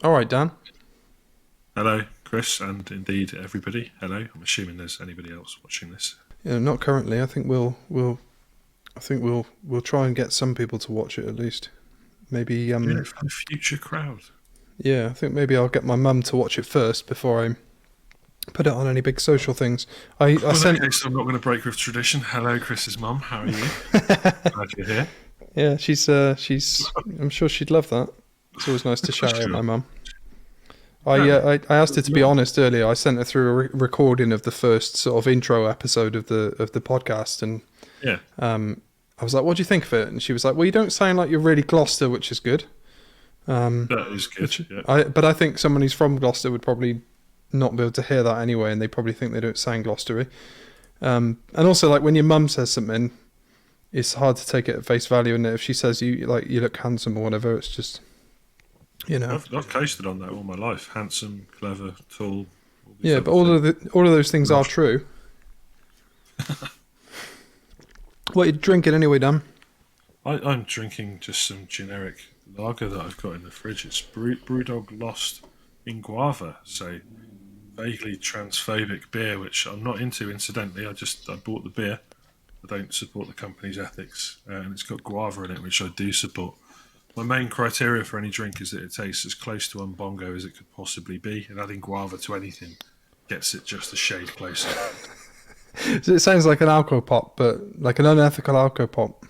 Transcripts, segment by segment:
All right, Dan. Hello, Chris, and indeed everybody. Hello. I'm assuming there's anybody else watching this. Yeah, not currently. I think we'll try and get some people to watch it at least. Maybe Doing it for the future crowd. yeah, I think maybe I'll get my mum to watch it first before I put it on any big social things. I Well, in sent that case, I'm not going to break with tradition. Hello, Chris's mum. How are you? Glad you're here. yeah, she's I'm sure she'd love that. It's always nice to shout out Sure. my mum. Yeah. I asked her to be honest earlier. I sent her through a recording of the first sort of intro episode of the podcast, and Yeah. I was like, "What do you think of it?" And she was like, "Well, you don't sound like you're really Gloucester, which is good." That is good. Yeah. But I think someone who's from Gloucester would probably not be able to hear that anyway, and they probably think they don't sound Gloucestery. And also, like when your mum says something, it's hard to take it at face value. And if she says you look handsome or whatever, it's just I've coasted on that all my life. Handsome, clever, tall. All these yeah. other But all of those things are Gosh. true. What are you drinking anyway, Dan? I'm drinking just some generic lager that I've got in the fridge. It's Brewdog Lost in Guava, so vaguely transphobic beer, which I'm not into. Incidentally, I bought the beer. I don't support the company's ethics, and it's got guava in it, which I do support. My main criteria for any drink is that it tastes as close to Umbongo as it could possibly be, and adding guava to anything gets it just a shade closer. So it sounds like an alcohol pop, but like an unethical alcohol pop.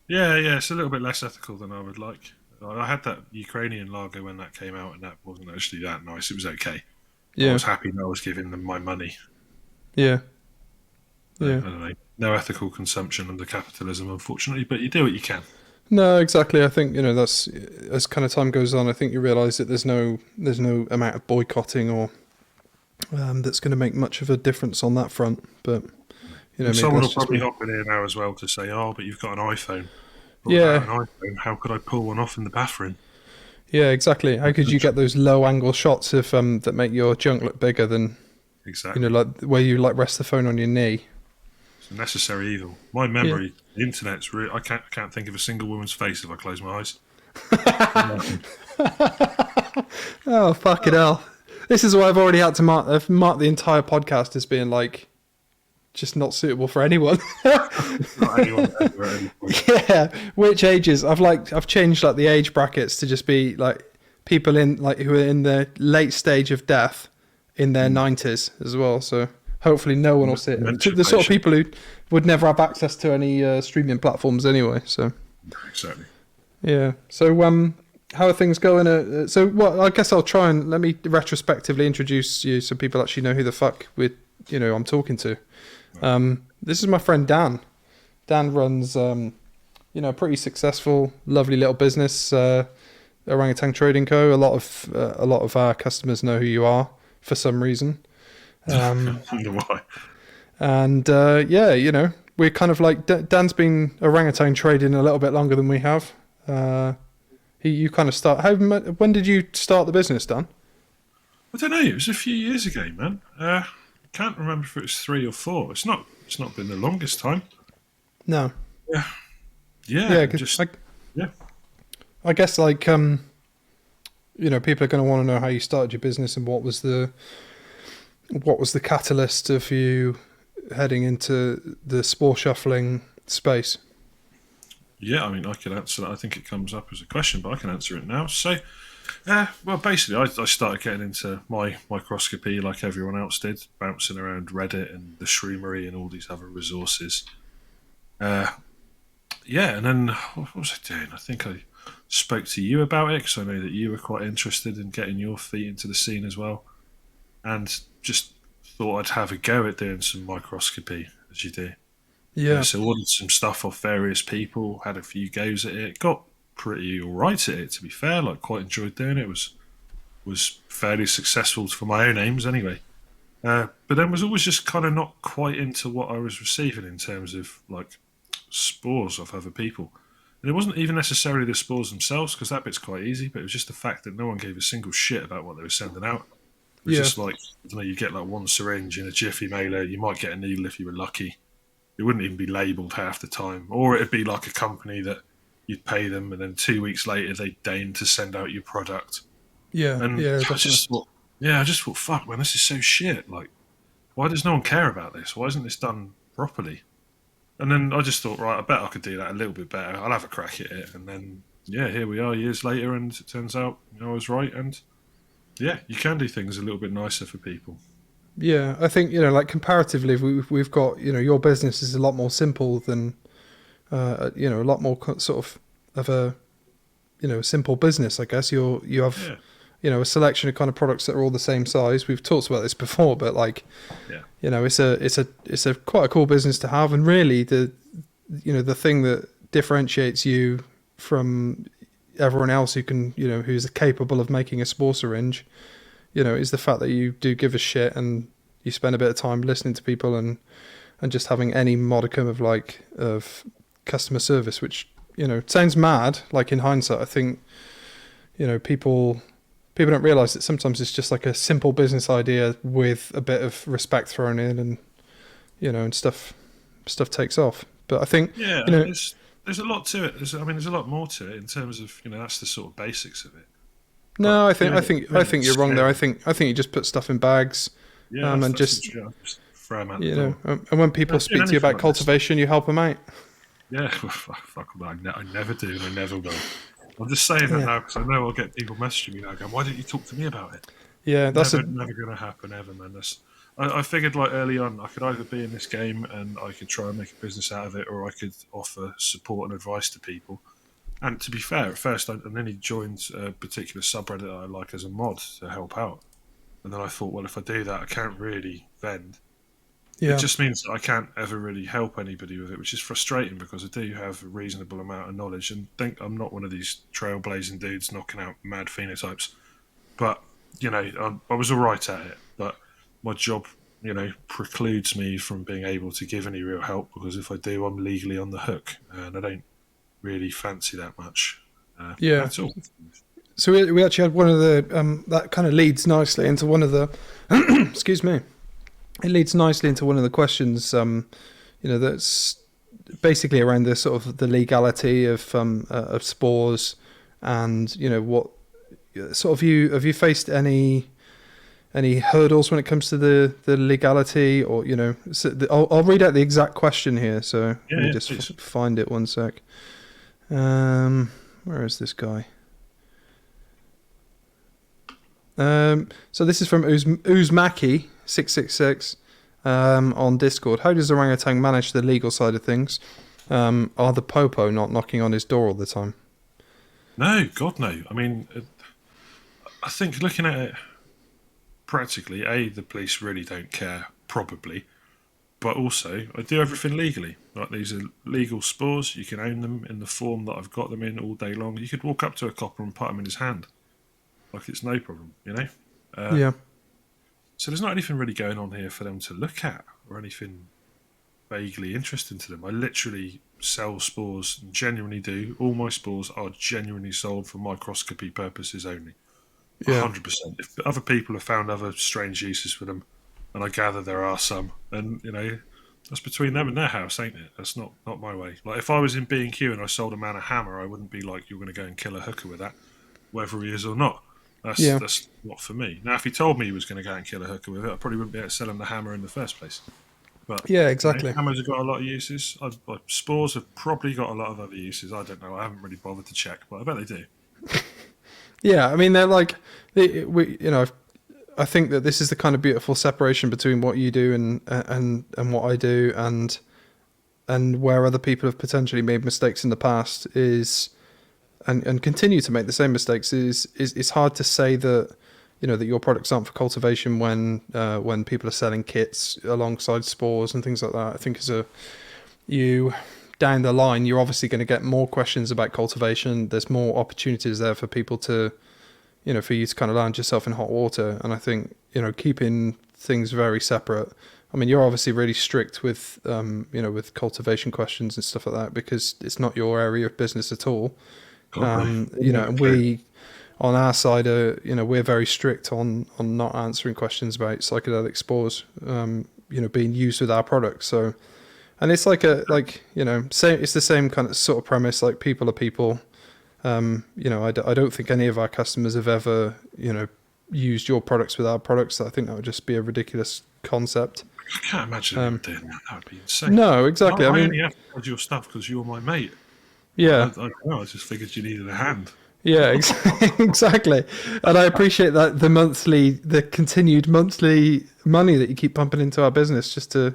Yeah, it's a little bit less ethical than I would like. I had that Ukrainian lager when that came out, and that wasn't actually that nice. It was okay. I Yeah, was happy that I was giving them my money. yeah, I yeah. don't know. No ethical consumption under capitalism, unfortunately, but you do what you can. No, exactly. I think that's as kind of time goes on. I think you realise that there's no amount of boycotting or that's going to make much of a difference on that front. But And maybe someone that's will just probably me. hop in here now as well to say, "Oh, but you've got an iPhone." But without Yeah, an iPhone, how could I pull one off in the bathroom? yeah, exactly. How could you get those low angle shots if that make your junk look bigger than Exactly. like where you like rest the phone on your knee? It's a necessary evil. My Yeah. memory, the internet's really. I can't think of a single woman's face if I close my eyes. Oh fuck it hell! This is why I've already had to mark the entire podcast as being like just not suitable for anyone. Not anyone ever at any point. Yeah, which ages? I've changed like the age brackets to just be like people in like who are in the late stage of death in their 90s as well. So hopefully no one will see it. Dementia The sort of patient. people who would never have access to any streaming platforms anyway. So Exactly. yeah. So how are things going? So what? I guess I'll try and let me retrospectively introduce you so people actually know who the fuck I'm talking to. This is my friend Dan. Dan runs, a pretty successful, lovely little business, Orangutan Trading Co. A lot of our customers know who you are for some reason, I wonder why. and we're kind of like Dan's been orangutan trading a little bit longer than we have. You kind of start. When did you start the business, Dan? I don't know. It was a few years ago, man. Can't remember if it was 3 or 4. It's not. It's not been the longest time. No. Yeah. Yeah, Yeah. 'cause Just yeah. I guess like people are going to want to know how you started your business and what was the catalyst of you heading into the spore shuffling space. Yeah, I mean, I could answer that. I think it comes up as a question, but I can answer it now. So, well, basically, I started getting into my microscopy like everyone else did, bouncing around Reddit and the Shroomery and all these other resources. Uh, yeah, and then what was I doing? I think I spoke to you about it because I know that you were quite interested in getting your feet into the scene as well, and just thought I'd have a go at doing some microscopy as you do. Yeah. So ordered some stuff off various people, had a few goes at it, got pretty alright at it to be fair, like quite enjoyed doing it, was fairly successful for my own aims anyway. But then was always just kind of not quite into what I was receiving in terms of like spores off other people. And it wasn't even necessarily the spores themselves, because that bit's quite easy, but it was just the fact that no one gave a single shit about what they were sending out. It was Yeah. just like, I don't know, you get like one syringe in a jiffy mailer, you might get a needle if you were lucky. It wouldn't even be labelled half the time. Or it'd be like a company that you'd pay them and then 2 weeks later they'd deign to send out your product. Yeah, And yeah, I definitely. just thought, fuck, man, this is so shit. Like, why does no one care about this? Why isn't this done properly? And then I just thought, right, I bet I could do that a little bit better. I'll have a crack at it. And then, yeah, here we are years later, and it turns out, I was right. And yeah, you can do things a little bit nicer for people. Yeah, I think, like comparatively, we've got, your business is a lot more simple than, a lot more sort of a, simple business, I guess. You have, Yeah, a selection of kind of products that are all the same size. We've talked about this before, but like, yeah, it's a quite a cool business to have. And really the thing that differentiates you from everyone else who's capable of making a spore syringe, is the fact that you do give a shit and you spend a bit of time listening to people and just having any modicum of customer service, which, sounds mad. Like in hindsight, I think, people don't realize that sometimes it's just like a simple business idea with a bit of respect thrown in and, and stuff takes off. But I think, yeah. There's a lot to it. There's a lot more to it in terms of that's the sort of basics of it. But no, I think you're wrong there. I think you just put stuff in bags, yeah, and that's just literally, I just throw them out the door. and when people That's doing speak to you anything about like this. cultivation, you help them out. Yeah, fuck them. I never do, and I never will. I'm just saying that Yeah, now because I know I'll get people messaging me now going, "Why didn't you talk to me about it?" yeah, Never going to happen ever, man. I figured like early on, I could either be in this game and I could try and make a business out of it, or I could offer support and advice to people. And to be fair, at first I nearly joined a particular subreddit that I like as a mod to help out. And then I thought, well, if I do that, I can't really vend. It yeah, just means that I can't ever really help anybody with it, which is frustrating because I do have a reasonable amount of knowledge and think I'm not one of these trailblazing dudes knocking out mad phenotypes. But, I was all right at it. But my job, precludes me from being able to give any real help because if I do, I'm legally on the hook. And I don't really fancy that much yeah. at all. So we actually had one of the that kind of leads nicely into one of the excuse me. It leads nicely into one of the questions, that's basically around the sort of the legality of spores, and what sort of have you faced any hurdles when it comes to the legality, or I'll read out the exact question here. So let me just find it one sec. Where is this guy? So this is from Uzmaki 666 on Discord. How does Orangutan manage the legal side of things? Are the popo not knocking on his door all the time? No, God, no. I mean, I think looking at it practically, the police really don't care, probably. But also, I do everything legally. Like, these are legal spores. You can own them in the form that I've got them in all day long. You could walk up to a copper and put them in his hand. Like, it's no problem, Yeah. So there's not anything really going on here for them to look at or anything vaguely interesting to them. I literally sell spores, genuinely do. All my spores are genuinely sold for microscopy purposes only. Yeah. 100%. If other people have found other strange uses for them, and I gather there are some, and that's between them and their house, ain't it? That's not my way. Like, if I was in B&Q and I sold a man a hammer, I wouldn't be like, you're going to go and kill a hooker with that, whether he is or not. That's not for me. Now, if he told me he was going to go and kill a hooker with it, I probably wouldn't be able to sell him the hammer in the first place. But Yeah, exactly. hammers have got a lot of uses. Spores have probably got a lot of other uses. I don't know. I haven't really bothered to check, but I bet they do. Yeah, I mean, they're like, I think that this is the kind of beautiful separation between what you do and what I do, and where other people have potentially made mistakes in the past is, and continue to make the same mistakes is it's hard to say that that your products aren't for cultivation when people are selling kits alongside spores and things like that. I think you down the line, you're obviously going to get more questions about cultivation. There's more opportunities there for people to, for you to kind of land yourself in hot water. And I think, keeping things very separate. I mean, you're obviously really strict with, with cultivation questions and stuff like that, because it's not your area of business at all. And we, on our side, we're very strict on not answering questions about psychedelic spores, being used with our products. So, and it's it's the same kind of sort of premise. Like, people are people, I don't think any of our customers have ever, used your products with our products. I think that would just be a ridiculous concept. I can't imagine anyone doing that. That would be insane. No, exactly. I I mean, only have to hold your stuff because you're my mate. yeah. I just figured you needed a hand. Yeah, exactly. And I appreciate that the continued monthly money that you keep pumping into our business just to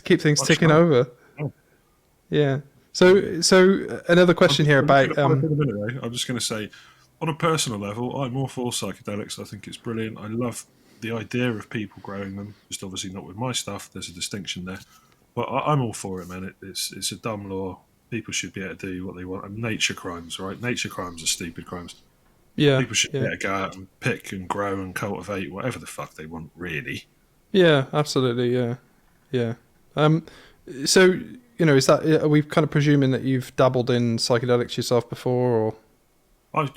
keep things ticking over. Oh. Yeah. So another question here about I'm just going to say, on a personal level, I'm all for psychedelics. I think it's brilliant. I love the idea of people growing them. Just obviously not with my stuff. There's a distinction there, but I'm all for it, man. It's a dumb law. People should be able to do what they want. And nature crimes, right? Nature crimes are stupid crimes. Yeah. People should be able to go out and pick and grow and cultivate whatever the fuck they want, really. Yeah, absolutely. Yeah. Yeah. So, are we kind of presuming that you've dabbled in psychedelics yourself before, or? I've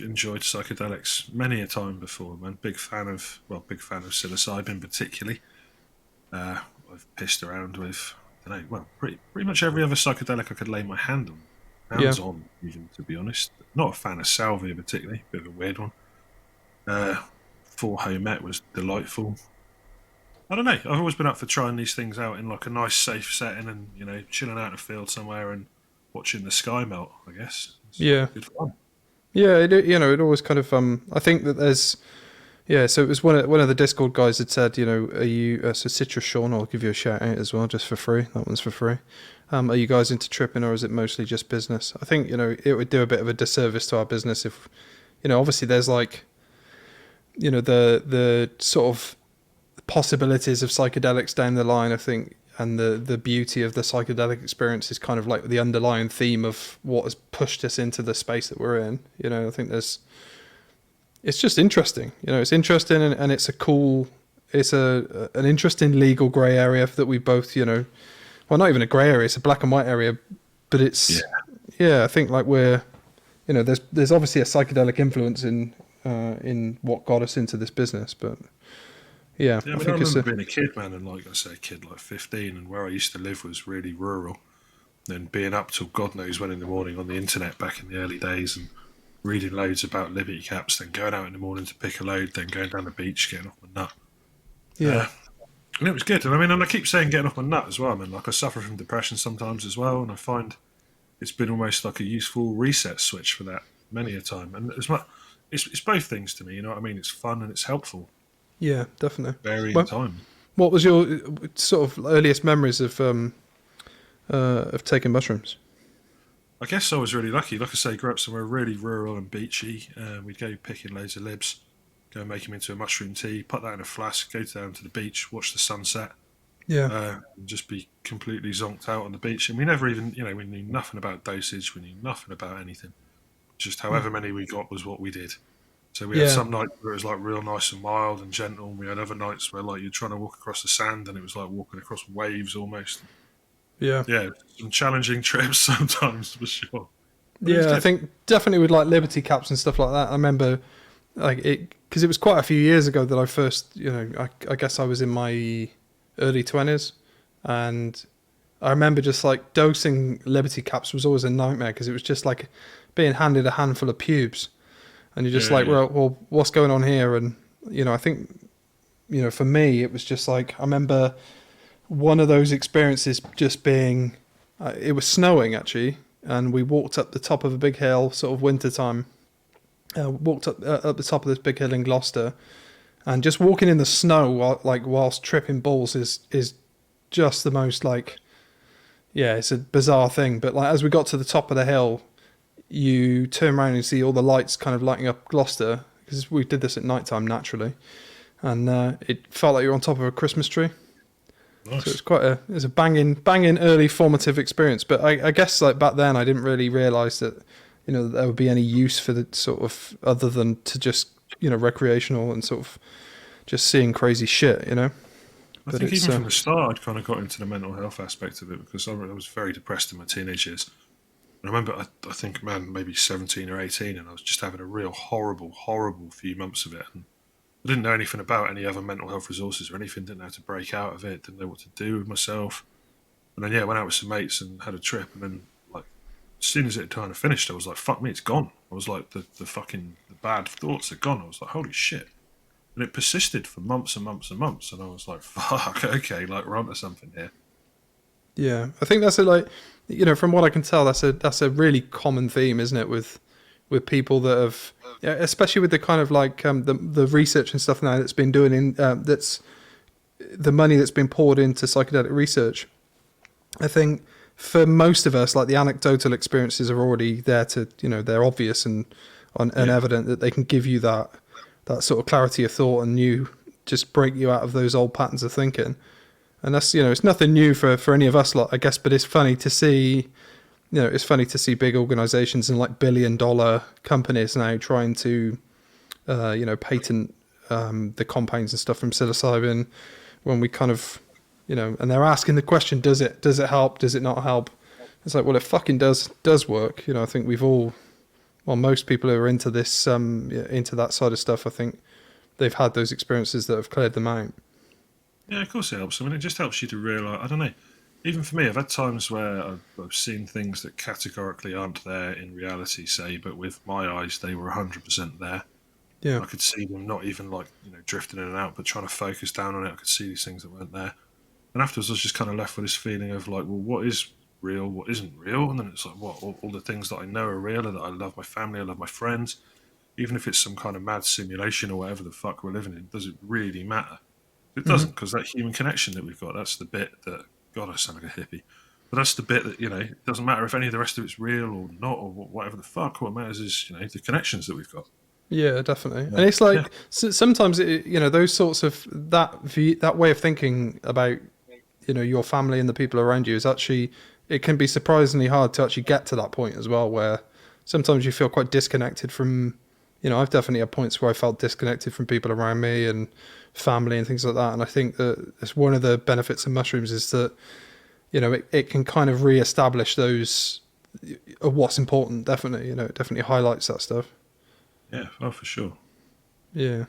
enjoyed psychedelics many a time before, man. Big fan of psilocybin particularly. I've pissed around with, pretty much every other psychedelic I could lay my hand on. On, even, to be honest. Not a fan of salvia particularly, bit of a weird one. 4-Homet was delightful. I don't know, I've always been up for trying these things out in like a nice safe setting and, chilling out in a field somewhere and watching the sky melt, I guess. It's good fun. Yeah, it always kind of, I think that there's, so it was one of the Discord guys had said, are you, so Citrus Sean, I'll give you a shout out as well, just for free. That one's for free. Are you guys into tripping, or is it mostly just business? I think, it would do a bit of a disservice to our business if, obviously there's like, the sort of possibilities of psychedelics down the line, I think, and the beauty of the psychedelic experience is kind of like the underlying theme of what has pushed us into the space that we're in. I think it's just interesting. It's interesting and it's an interesting legal grey area that we both, well, not even a grey area, it's a black and white area, but it's, I think like we're, there's obviously a psychedelic influence in what got us into this business, but I remember being a kid, man, and like I say, a kid like 15, and where I used to live was really rural. Then being up till God knows when in the morning on the internet back in the early days, and reading loads about liberty caps, then going out in the morning to pick a load, then going down the beach, getting off my nut. Yeah. And it was good. And I keep saying getting off my nut as well, man. Like I suffer from depression sometimes as well, and I find it's been almost like a useful reset switch for that many a time. And it's both things to me, you know what I mean? It's fun and it's helpful. Yeah, definitely. Varying time. What was your sort of earliest memories of taking mushrooms? I guess I was really lucky. Like I say, grew up somewhere really rural and beachy. We'd go picking loads of libs, go make them into a mushroom tea, put that in a flask, go down to the beach, watch the sunset. Yeah. And just be completely zonked out on the beach. And we never even, we knew nothing about dosage. We knew nothing about anything. Just however many we got was what we did. So we had some nights where it was like real nice and mild and gentle, and we had other nights where like you're trying to walk across the sand and it was like walking across waves almost. Yeah. Yeah, some challenging trips sometimes for sure. Yeah, I think definitely with like liberty caps and stuff like that. I remember like it because it was quite a few years ago that I first, I guess I was in my early 20s, and I remember just like dosing liberty caps was always a nightmare because it was just like being handed a handful of pubes. And you're just well, what's going on here? And, I think, for me, it was just like, I remember one of those experiences just being, it was snowing actually. And we walked up the top of a big hill, sort of winter time, walked up the top of this big hill in Gloucester, and just walking in the snow whilst tripping balls is just the most it's a bizarre thing. But like, as we got to the top of the hill, you turn around and see all the lights kind of lighting up Gloucester, because we did this at night time naturally, and it felt like you're on top of a Christmas tree. Nice. So it was a banging early formative experience. But I guess like back then I didn't really realise that there would be any use for the sort of other than to just recreational and sort of just seeing crazy shit. I think even from the start I'd kind of got into the mental health aspect of it, because I was very depressed in my teenage years. I remember, I think, maybe 17 or 18, and I was just having a real horrible few months of it. And I didn't know anything about any other mental health resources or anything, didn't know how to break out of it, didn't know what to do with myself. And then, went out with some mates and had a trip, and then, as soon as it kind of finished, I was like, fuck me, it's gone. I was like, the bad thoughts are gone. I was like, holy shit. And it persisted for months and months and months. And I was like, fuck, okay, like we're onto something here. Yeah, I think that's from what I can tell, that's a really common theme, isn't it? With people that have, especially with the kind of like the research and stuff now that's been doing that's the money that's been poured into psychedelic research. I think for most of us, like the anecdotal experiences are already there to, they're obvious and evident that they can give you that sort of clarity of thought and just break you out of those old patterns of thinking. And that's, it's nothing new for any of us lot, I guess, but it's funny to see, big organizations and like $billion companies now trying to, patent the compounds and stuff from psilocybin when we kind of, and they're asking the question, does it help? Does it not help? It's like, well, it fucking does work. I think most people who are into this, into that side of stuff, I think they've had those experiences that have cleared them out. Yeah, of course it helps. I mean, it just helps you to realise, I don't know, even for me, I've had times where I've seen things that categorically aren't there in reality, say, but with my eyes, they were 100% there. Yeah. I could see them not even like, drifting in and out, but trying to focus down on it. I could see these things that weren't there. And afterwards, I was just kind of left with this feeling of like, well, what is real? What isn't real? And then it's like, what? All the things that I know are real, and that I love my family, I love my friends. Even if it's some kind of mad simulation or whatever the fuck we're living in, does it really matter? It doesn't, because that human connection that we've got, that's the bit that, God, I sound like a hippie. But that's the bit that, it doesn't matter if any of the rest of it's real or not or whatever the fuck. What matters is, the connections that we've got. Yeah, definitely. Yeah. And it's like, sometimes, those sorts of, that way of thinking about, your family and the people around you is actually, it can be surprisingly hard to actually get to that point as well, where sometimes you feel quite disconnected from, I've definitely had points where I felt disconnected from people around me and family and things like that. And I think that it's one of the benefits of mushrooms is that, it can kind of reestablish those, what's important, definitely, it definitely highlights that stuff. Yeah, oh, for sure. Yeah.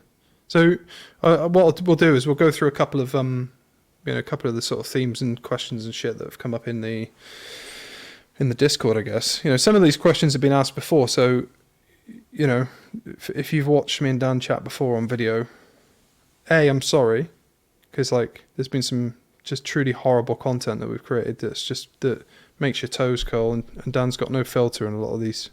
So what we'll do is we'll go through a couple of a couple of the sort of themes and questions and shit that have come up in the Discord, I guess. Some of these questions have been asked before, so if you've watched me and Dan chat before on video, I'm sorry, because like there's been some just truly horrible content that we've created that makes your toes curl, and Dan's got no filter in a lot of these.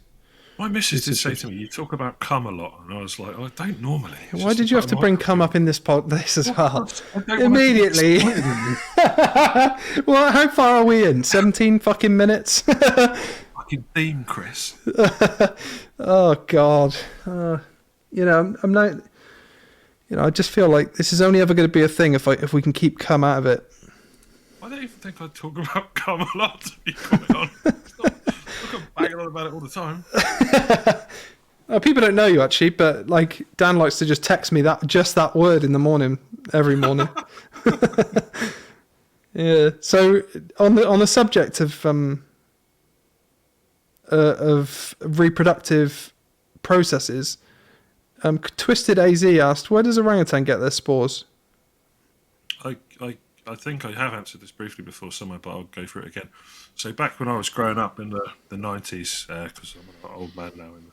My missus did say to me, you talk about cum a lot, and I was like, I don't normally. Why did you have to bring cum up in this as well? Immediately. Well, how far are we in? 17 fucking minutes? Fucking theme, Chris. Oh, God. I'm not... I just feel like this is only ever going to be a thing if we can keep cum out of it. I don't even think I talk about cum a lot, to be quite honest. I'm banging on about it all the time. People don't know you actually, but like Dan likes to just text me that word in the morning, every morning. Yeah. So on the subject of reproductive processes, Twisted AZ asked, where does orangutan get their spores? I think I have answered this briefly before somewhere, but I'll go through it again. So back when I was growing up in the 90s, because I'm an old man now in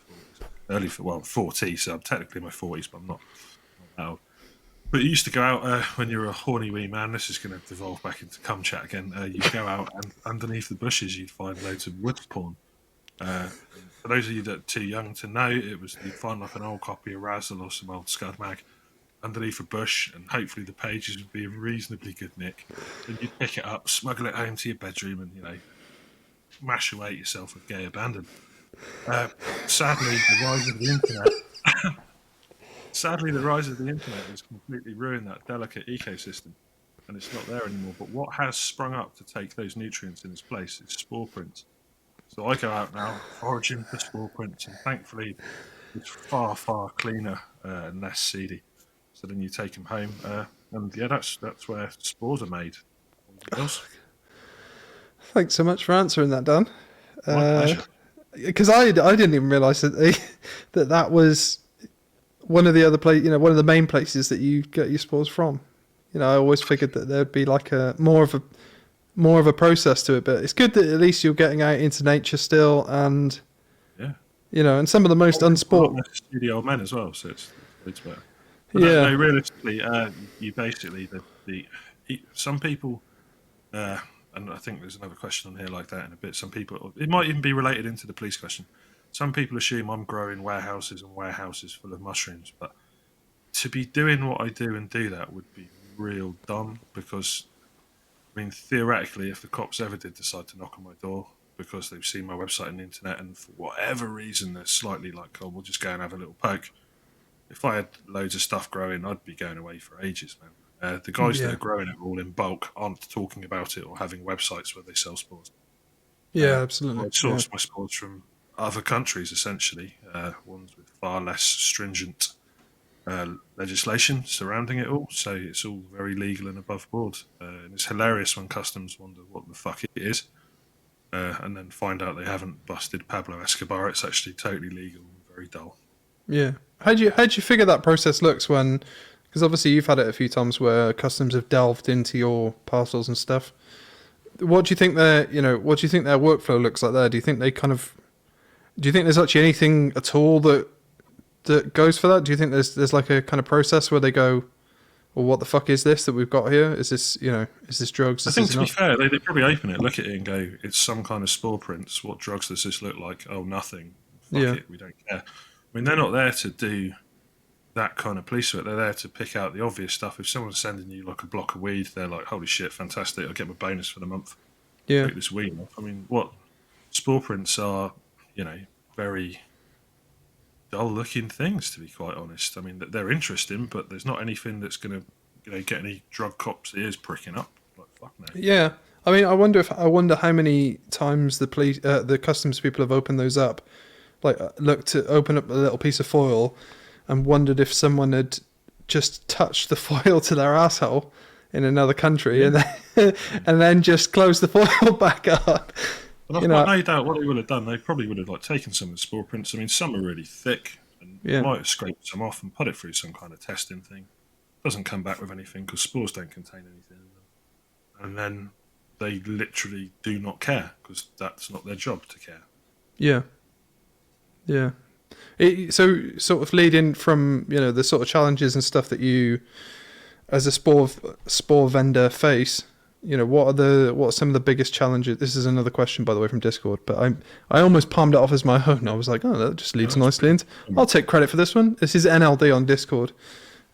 the 40s, 40, so I'm technically in my 40s, but I'm not that old. But you used to go out when you were a horny wee man. This is going to devolve back into cum chat again. You'd go out and underneath the bushes you'd find loads of wood porn. For those of you that are too young to know, you'd find like an old copy of Razzle or some old Scud mag underneath a bush, and hopefully the pages would be in reasonably good nick. Then you'd pick it up, smuggle it home to your bedroom, and mash away at yourself with gay abandon. Sadly, the rise of the internet has completely ruined that delicate ecosystem, and it's not there anymore. But what has sprung up to take those nutrients in its place is spore prints. So I go out now, foraging for spore prints, and thankfully it's far, far cleaner and less seedy. So then you take them home, and yeah, that's where spores are made. Thanks so much for answering that, Dan. My pleasure. Because I didn't even realise that was one of the other one of the main places that you get your spores from. I always figured that there'd be like more of more of a process to it. But it's good that at least you're getting out into nature still, and Yeah. and some of the most unsport. Studio men as well, so it's better. But Yeah. no, realistically, you basically some people, and I think there's another question on here like that in a bit. Some people, it might even be related into the police question. Some people assume I'm growing warehouses and warehouses full of mushrooms, but to be doing what I do and do that would be real dumb because, I mean, theoretically, if the cops ever did decide to knock on my door because they've seen my website on the internet and for whatever reason they're slightly like, oh, we'll just go and have a little poke. If I had loads of stuff growing, I'd be going away for ages, man. The guys that are growing it all in bulk aren't talking about it or having websites where they sell spores. Yeah, absolutely. I source my spores from other countries, essentially, ones with far less stringent legislation surrounding it all, so it's all very legal and above board. And it's hilarious when customs wonder what the fuck it is, and then find out they haven't busted Pablo Escobar. It's actually totally legal and very dull. Yeah. How'd you figure that process looks when? Because obviously you've had it a few times where customs have delved into your parcels and stuff. What do you think their workflow looks like there? Do you think there's actually anything at all that goes for that? Do you think there's like a kind of process where they go, well, what the fuck is this that we've got here? Is this drugs? I think to be fair, they probably open it, look at it and go, it's some kind of spore prints. What drugs does this look like? Oh, nothing. Fuck it, we don't care. I mean, they're not there to do that kind of police work. They're there to pick out the obvious stuff. If someone's sending you like a block of weed, they're like, holy shit, fantastic, I'll get my bonus for the month. Yeah. Take this weed off. I mean, what spore prints are, very dull looking things, to be quite honest. I mean, they're interesting, but there's not anything that's going to get any drug cops' ears pricking up. Like, fuck no. Yeah. I mean, I wonder how many times the customs people have opened those up, like looked to open up a little piece of foil and wondered if someone had just touched the foil to their asshole in another country and then just closed the foil back up. And I've got no doubt what they would have done. They probably would have taken some of the spore prints. I mean, some are really thick and might have scraped some off and put it through some kind of testing thing. Doesn't come back with anything because spores don't contain anything in them. And then they literally do not care because that's not their job to care. Yeah. Yeah. So sort of leading from, the sort of challenges and stuff that you as a spore vendor face, what are some of the biggest challenges? This is another question, by the way, from Discord, but I almost palmed it off as my own. I was like, oh, that just leads nicely into. I'll take credit for this one. This is NLD on Discord.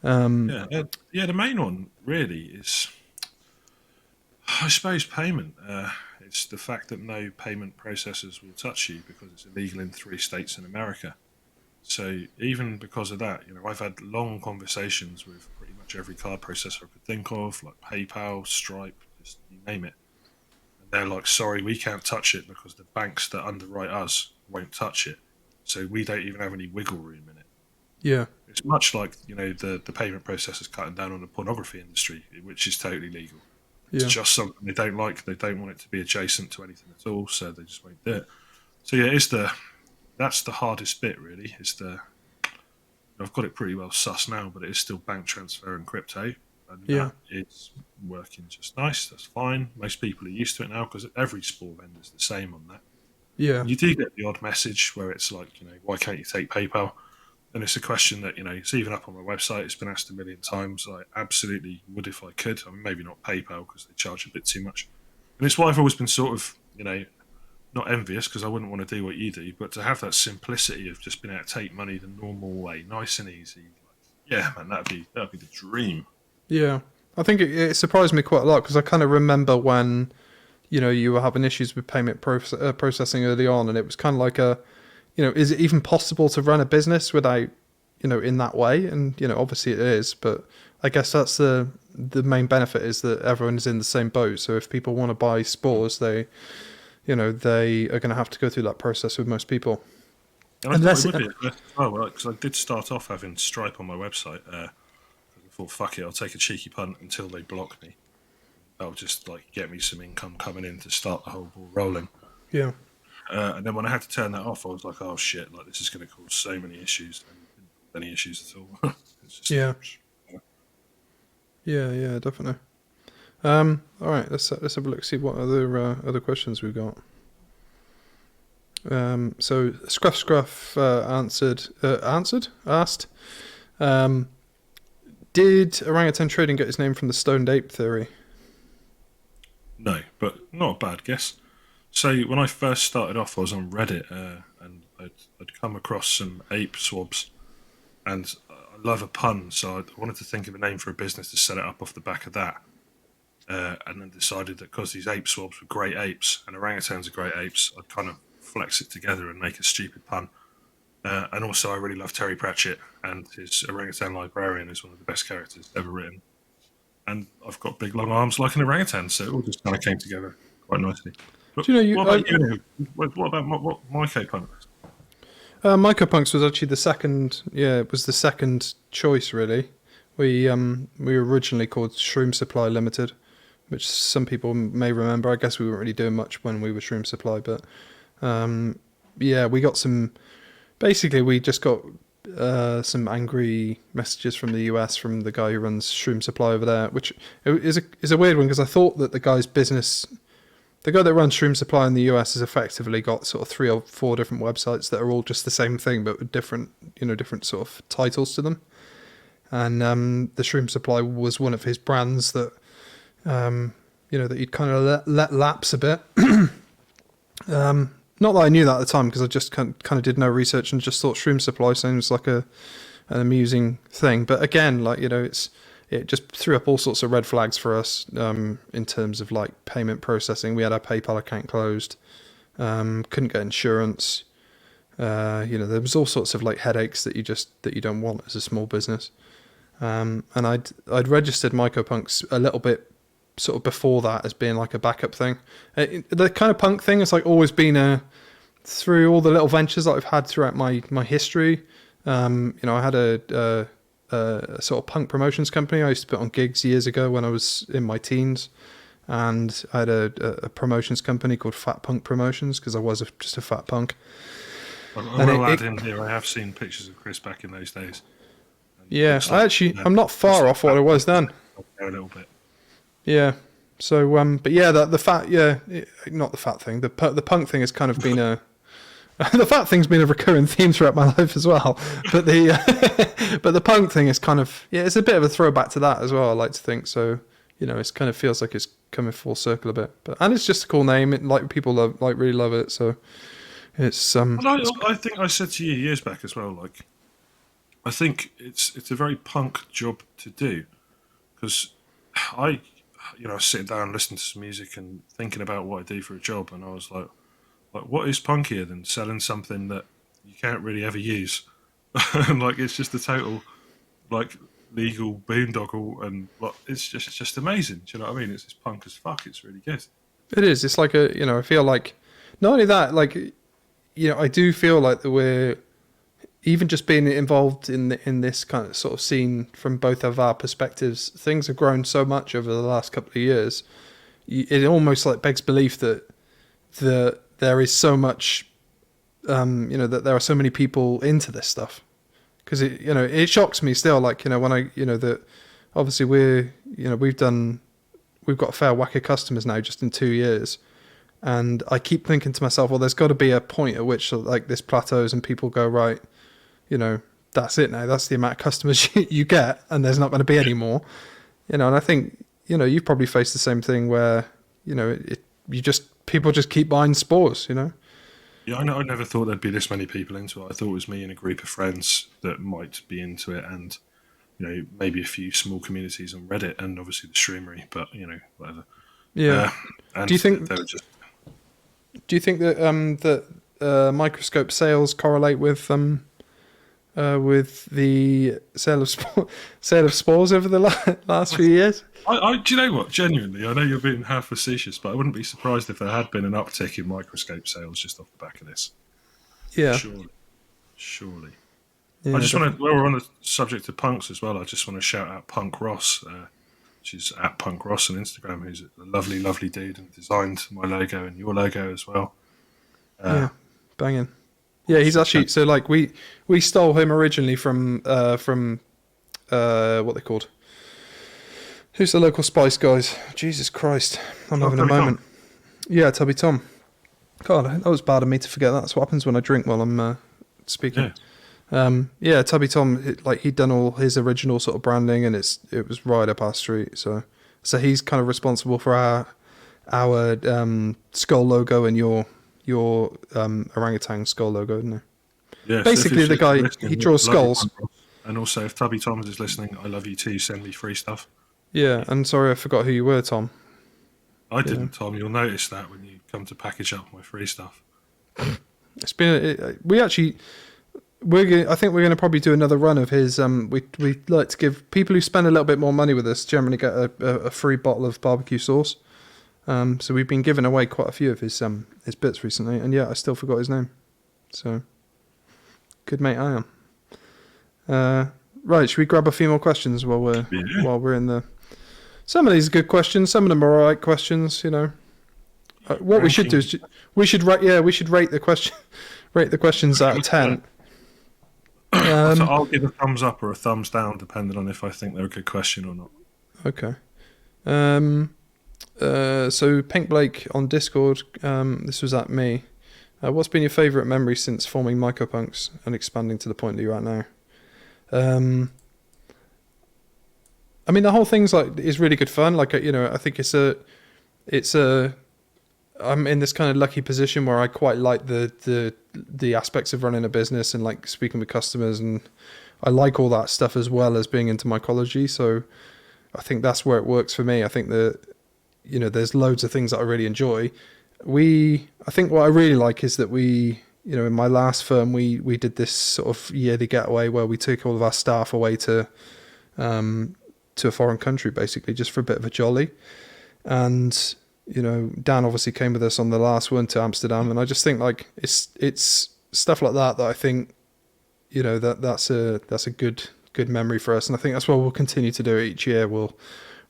The main one really is, I suppose, payment. It's the fact that no payment processors will touch you because it's illegal in 3 states in America. So even because of that, I've had long conversations with pretty much every card processor I could think of, like PayPal, Stripe, just you name it. And they're like, sorry, we can't touch it because the banks that underwrite us won't touch it. So we don't even have any wiggle room in it. Yeah. It's much like, the payment processors cutting down on the pornography industry, which is totally legal. It's just something they don't like. They don't want it to be adjacent to anything at all, so they just won't do it. So yeah, that's the hardest bit, really. I've got it pretty well sussed now, but it is still bank transfer and crypto, and that is working just nice. That's fine. Most people are used to it now because every spore vendor is the same on that. Yeah. You do get the odd message where it's like, why can't you take PayPal? And it's a question that, it's even up on my website. It's been asked a million times. I absolutely would if I could. I mean, maybe not PayPal because they charge a bit too much. And it's why I've always been sort of, not envious because I wouldn't want to do what you do, but to have that simplicity of just being able to take money the normal way, nice and easy. Yeah, man, that'd be the dream. Yeah, I think it surprised me quite a lot because I kind of remember when, you were having issues with payment processing early on, and it was kind of like is it even possible to run a business without, in that way? And, obviously it is, but I guess that's the main benefit is that everyone is in the same boat. So if people want to buy spores, they are going to have to go through that process with most people. And I thought it would be because I did start off having Stripe on my website. I thought, fuck it, I'll take a cheeky punt until they block me. That'll just get me some income coming in to start the whole ball rolling. Yeah. And then when I had to turn that off, I was like, oh shit, this is going to cause so many issues. And any issues at all. It's just, Yeah, definitely. All right, let's have a look. See what other questions we've got. So Scruff asked, did Orangutan Trading get its name from the stoned ape theory? No, but not a bad guess. So when I first started off, I was on Reddit and I'd come across some ape swabs, and I love a pun, so I wanted to think of a name for a business to set it up off the back of that. And then decided that because these ape swabs were great apes and orangutans are great apes, I'd kind of flex it together and make a stupid pun. And also, I really love Terry Pratchett, and his orangutan librarian is one of the best characters ever written. And I've got big long arms like an orangutan, so it all just kind of came together quite nicely. But Do you know, what about you? What about MycoPunks? MycoPunks was actually the second. Yeah, it was the second choice really. We were originally called Shroom Supply Limited, which some people may remember. I guess we weren't really doing much when we were Shroom Supply, but yeah, we got some. Basically, we just got some angry messages from the US from the guy who runs Shroom Supply over there, which is a weird one because I thought that the guy's business, the guy that runs Shroom Supply in the US, has effectively got sort of 3 or 4 different websites that are all just the same thing but with different sort of titles to them. And the Shroom Supply was one of his brands that that you'd kind of let lapse a bit. Not that I knew that at the time, because I just kind of did no research and just thought Shroom Supply sounds like an amusing thing. But again, it just threw up all sorts of red flags for us in terms of like payment processing. We had our PayPal account closed, couldn't get insurance. There was all sorts of like headaches that you don't want as a small business. And I'd registered MycoPunks a little bit sort of before that as being like a backup thing. The kind of punk thing has like always been through all the little ventures that I've had throughout my history. I had a sort of punk promotions company I used to put on gigs years ago when I was in my teens, and I had a promotions company called Fat Punk Promotions because I was just a fat punk. I'm going to add in here, I have seen pictures of Chris back in those days. Yeah, I'm not far off what I was then. A little bit. Yeah. So, but yeah, not the fat thing. The punk thing has kind of been the fat thing's been a recurring theme throughout my life as well. But the punk thing is kind of, it's a bit of a throwback to that as well. I like to think so. It kind of feels like it's coming full circle a bit. And it's just a cool name. People really love it. So it's I think I said to you years back as well. Like, I think it's a very punk job to do, because I was sitting down listening to some music and thinking about what I do for a job, and I was like, what is punkier than selling something that you can't really ever use? And like, it's just a total like legal boondoggle, and like, it's just amazing. Do you know what I mean? It's just punk as fuck. It's really good. It is. It's like I feel like not only that, like, I do feel like that we're even just being involved in this kind of sort of scene from both of our perspectives. Things have grown so much over the last couple of years. It almost like begs belief that there is so much, that there are so many people into this stuff. Because it shocks me still. Like, when that obviously we've got a fair whack of customers now just in 2 years. And I keep thinking to myself, well, there's got to be a point at which like this plateaus and people go, right, that's it now. That's the amount of customers you get, and there's not going to be any more. And I think, you've probably faced the same thing where, people just keep buying spores, Yeah, I never thought there'd be this many people into it. I thought it was me and a group of friends that might be into it, and maybe a few small communities on Reddit, and obviously the Shroomery, but whatever. Yeah. Do you think that microscope sales correlate with the sale of spores over the last few years? Do you know what? Genuinely, I know you're being half facetious, but I wouldn't be surprised if there had been an uptick in microscope sales just off the back of this. Yeah, surely. Yeah, I just want to. While we're on the subject of punks as well, I just want to shout out Punk Ross, which is at Punk Ross on Instagram, who's a lovely, lovely dude and designed my logo and your logo as well. Yeah, banging. Yeah, he's actually so like we stole him originally from what they called Who's the local Spice Guys? Jesus Christ, I'm having a Tubby moment. Tom. Yeah, Tubby Tom. God, that was bad of me to forget that. That's what happens when I drink while I'm speaking. Yeah. Tubby Tom, he'd done all his original sort of branding, and it was right up our street. So he's kind of responsible for our skull logo and your orangutan skull logo, isn't he? Yeah, Basically, so the if you're guy, listening, he draws love you, skulls. and also, if Tubby Thomas is listening, I love you too. Send me free stuff. Yeah, and sorry I forgot who you were, Tom. I didn't, Tom. You'll notice that when you come to package up my free stuff. It's been I think we're going to probably do another run of his. We like to give people who spend a little bit more money with us generally get a free bottle of barbecue sauce. So we've been giving away quite a few of his bits recently, and I still forgot his name. So good mate I am. Right, should we grab a few more questions while we're in the? Some of these are good questions. Some of them are alright questions. What we should do is we should rate the question, rate the questions out of 10. So I'll give a thumbs up or a thumbs down, depending on if I think they're a good question or not. Okay. So Pink Blake on Discord. This was at me. What's been your favourite memory since forming MycoPunks and expanding to the point that you're at now? I mean, the whole thing's is really good fun. I think I'm in this kind of lucky position where I quite like the aspects of running a business and like speaking with customers, and I like all that stuff as well as being into mycology. So I think that's where it works for me. I think that there's loads of things that I really enjoy. I think what I really like is that in my last firm we did this sort of yearly getaway where we took all of our staff away to a foreign country, basically just for a bit of a jolly. And Dan obviously came with us on the last one to Amsterdam, and I just think it's stuff like that I think that's a good memory for us, and I think that's what we'll continue to do each year. We'll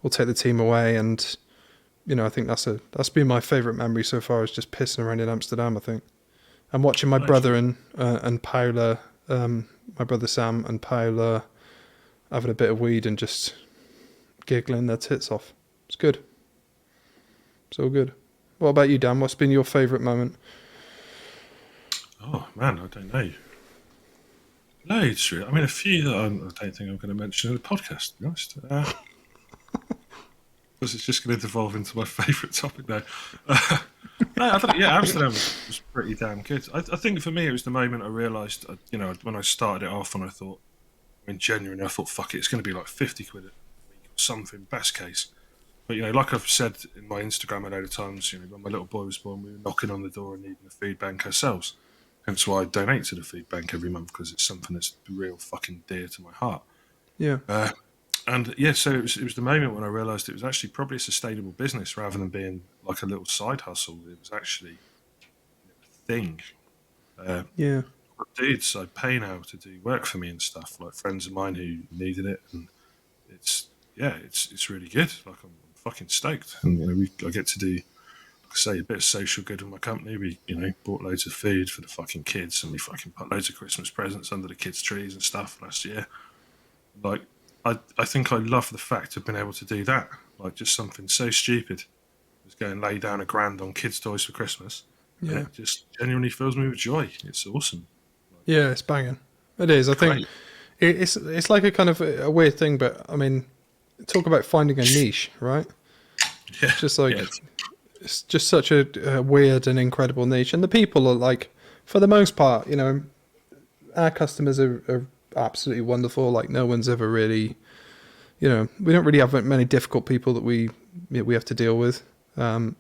take the team away, and I think that's been my favourite memory so far, is just pissing around in Amsterdam. I think I'm watching my brother and Paula, my brother Sam and Paula, having a bit of weed and just giggling their tits off. It's good. It's all good. What about you, Dan? What's been your favourite moment? Oh man, I don't know. Loads, really. I mean, a few that I don't think I'm going to mention in the podcast, to be honest. Because it's just going to devolve into my favourite topic now. No, I thought, Amsterdam was pretty damn good. I think for me, it was the moment I realised, when I started it off, and I thought, genuinely, I thought, fuck it, it's going to be like 50 quid a week or something, best case. But, like I've said in my Instagram a load of times, when my little boy was born, we were knocking on the door and needing a food bank ourselves. Hence why I donate to the food bank every month, because it's something that's real fucking dear to my heart. Yeah. So it was the moment when I realised it was actually probably a sustainable business rather than being like a little side hustle. It was actually a thing. Dudes I pay now to do work for me and stuff, like friends of mine who needed it, and it's really good. Like I'm fucking stoked, and I get to do, like I say, a bit of social good with my company. We bought loads of food for the fucking kids, and we fucking put loads of Christmas presents under the kids' trees and stuff last year. Like I think I love the fact of being able to do that. Like just something so stupid as go and lay down $1,000 on kids' toys for Christmas. Yeah, it just genuinely fills me with joy. It's awesome. Yeah, it's banging. It is. I think it's like a kind of a weird thing, but I mean, talk about finding a niche, right? Yeah, just it's just such a weird and incredible niche, and the people are like, for the most part, our customers are absolutely wonderful. Like no one's ever really, we don't really have many difficult people that we have to deal with, and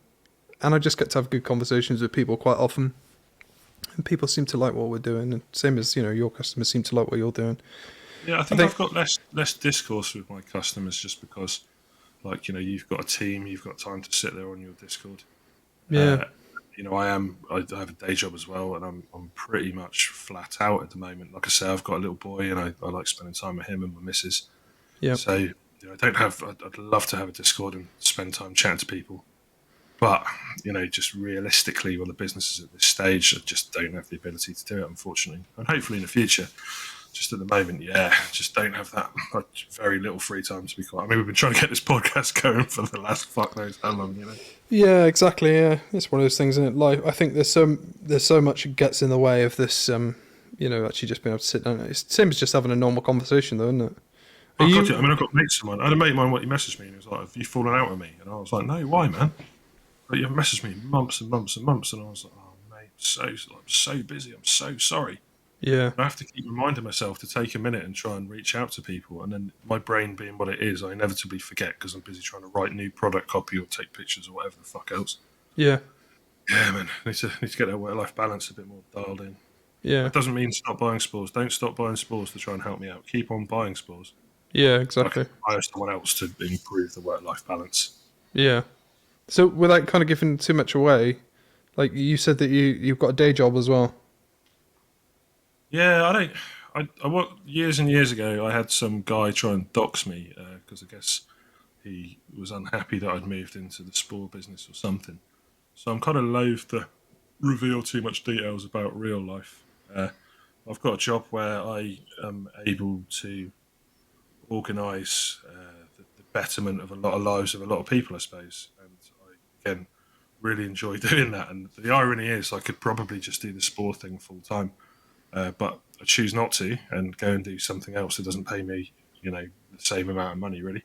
I just get to have good conversations with people quite often. And people seem to like what we're doing, and same as your customers seem to like what you're doing. Yeah, I think I've got less discourse with my customers just because, like you've got a team, you've got time to sit there on your Discord. Yeah. I have a day job as well, and I'm pretty much flat out at the moment. Like I say, I've got a little boy, and I like spending time with him and my missus. Yeah. So I'd love to have a Discord and spend time chatting to people. But, just realistically, while the business is at this stage, I just don't have the ability to do it, unfortunately. And hopefully in the future. just at the moment, just don't have that much, very little free time to be quiet. I mean, we've been trying to get this podcast going for the last fuck knows how long, you know. Yeah, exactly. Yeah, it's one of those things, isn't it? Like, I think there's so much that gets in the way of this. Actually just being able to sit down. It's the same as just having a normal conversation, though, isn't it? I mean, I've got mates of mine. I had a mate of mine. What he messaged me, and he was like, "Have you fallen out with me?" And I was like, "No, why, man?" But you've messaged me months and months and months, and I was like, "Oh, mate, I'm so busy. I'm so sorry." Yeah. I have to keep reminding myself to take a minute and try and reach out to people. And then my brain being what it is, I inevitably forget because I'm busy trying to write new product copy or take pictures or whatever the fuck else. Yeah. Yeah, man. I need to get that work-life balance a bit more dialed in. Yeah. That doesn't mean stop buying spores. Don't stop buying spores to try and help me out. Keep on buying spores. Yeah, exactly. I can hire someone else to improve the work-life balance. Yeah. So without kind of giving too much away, like you said that you've got a day job as well. Yeah, I worked years and years ago. I had some guy try and dox me because I guess he was unhappy that I'd moved into the spore business or something. So I'm kind of loath to reveal too much details about real life. I've got a job where I am able to organise the betterment of a lot of lives of a lot of people, I suppose. And I, again, really enjoy doing that. And the irony is I could probably just do the spore thing full time. But I choose not to and go and do something else that doesn't pay me, the same amount of money, really.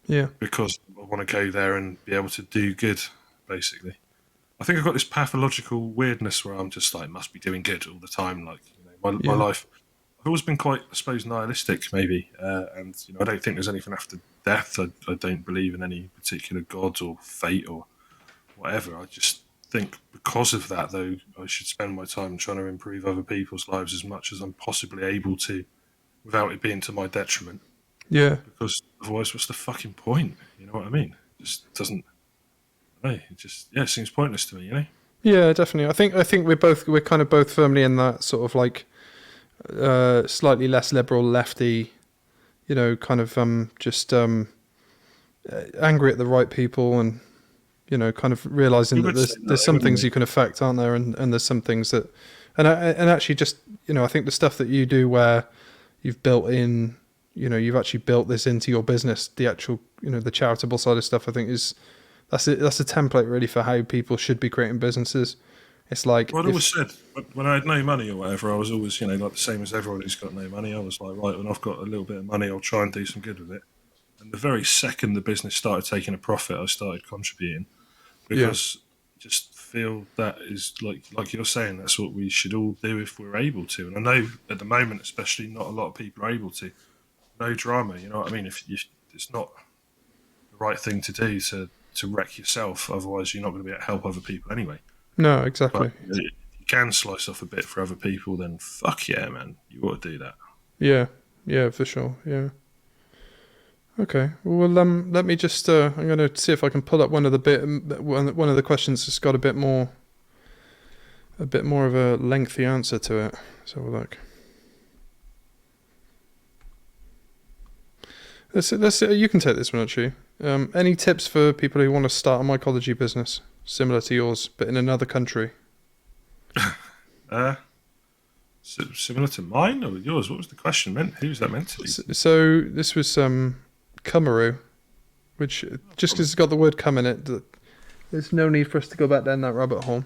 Yeah. Because I want to go there and be able to do good, basically. I think I've got this pathological weirdness where I'm just like, must be doing good all the time. Like, my life, I've always been quite, I suppose, nihilistic, maybe. And, I don't think there's anything after death. I don't believe in any particular god or fate or whatever. I just think because of that, though, I should spend my time trying to improve other people's lives as much as I'm possibly able to without it being to my detriment. Yeah. Because otherwise, what's the fucking point? You know what I mean? It just doesn't. It just seems pointless to me. Yeah, definitely. I think we're kind of both firmly in that sort of like slightly less liberal lefty, kind of angry at the right people and kind of realizing that there's some things you can affect, aren't there? And there's some things that, and actually just, I think the stuff that you do where you've built in, you've actually built this into your business, the actual, the charitable side of stuff, I think that's a template really for how people should be creating businesses. It's like, well, I always said when I had no money or whatever, I was always, like the same as everyone who's got no money. I was like, right, when I've got a little bit of money, I'll try and do some good with it. And the very second the business started taking a profit, I started contributing. Because I just feel that is like you're saying, that's what we should all do if we're able to. And I know at the moment, especially, not a lot of people are able to. No drama, you know what I mean? It's not the right thing to do to wreck yourself. Otherwise, you're not going to be able to help other people anyway. No, exactly. But if you can slice off a bit for other people, then fuck yeah, man, you ought to do that. Yeah, for sure. Yeah. Okay. Well, let me just. I'm going to see if I can pull up one of the questions that's got a bit more of a lengthy answer to it. So we'll look. Let's. You can take this one, actually. Any tips for people who want to start a mycology business similar to yours, but in another country? Similar to mine or yours? What was the question meant? Who was that meant to be? So this was Kumaru, which just because it's got the word "come" in it, there's no need for us to go back down that rabbit hole.